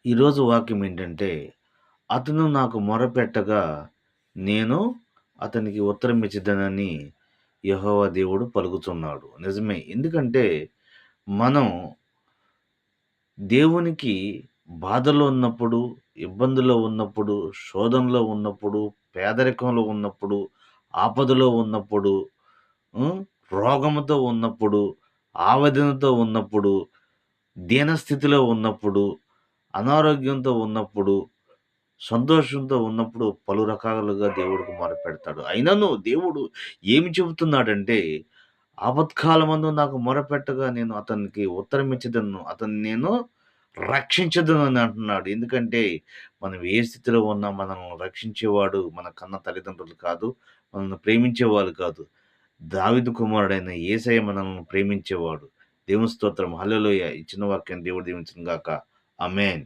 ఈరోజు వాక్యం ఏంటంటే, అతను నాకు మొరపెట్టగా, నేను అతనికి ఉత్తరం ఇచ్చేదనని యెహోవా దేవుడు పలుకుతున్నాడు. నిజమే. ఎందుకంటే, మనం దేవునికి బాధలో ఉన్నప్పుడు, ఇబ్బందులో ఉన్నప్పుడు, శోధనలో ఉన్నప్పుడు, పేదరికంలో ఉన్నప్పుడు, ఆపదలో ఉన్నప్పుడు, హ్మ్, రోగముతో ఉన్నప్పుడు, ఆవేదనతో ఉన్నప్పుడు, దీనస్థితిలో ఉన్నప్పుడు, అనారోగ్యంతో ఉన్నప్పుడు, సంతోషంతో ఉన్నప్పుడు పలు రకాలుగా దేవుడికి మొరపెడతాడు. అయినను దేవుడు ఏమి చెబుతున్నాడంటే, ఆపత్కాలమందు నాకు మొరపెట్టగా నేను అతనికి ఉత్తరం ఇచ్చేదను. అతన్ని నేను రక్షించెదనని అంటున్నాడు. ఎందుకంటే, మనం ఏ స్థితిలో ఉన్నా మనల్ని రక్షించేవాడు మన కన్న తల్లిదండ్రులు కాదు. మనల్ని ప్రేమించేవాళ్ళు కాదు. దావీదు కుమారుడైన యేసయ్య మనల్ని ప్రేమించేవాడు. దేవుని స్తోత్రం. హల్లెలూయా! ఈ చిన్న వాక్యాన్ని దేవుడు దీవించును గాక. ఆమేన్.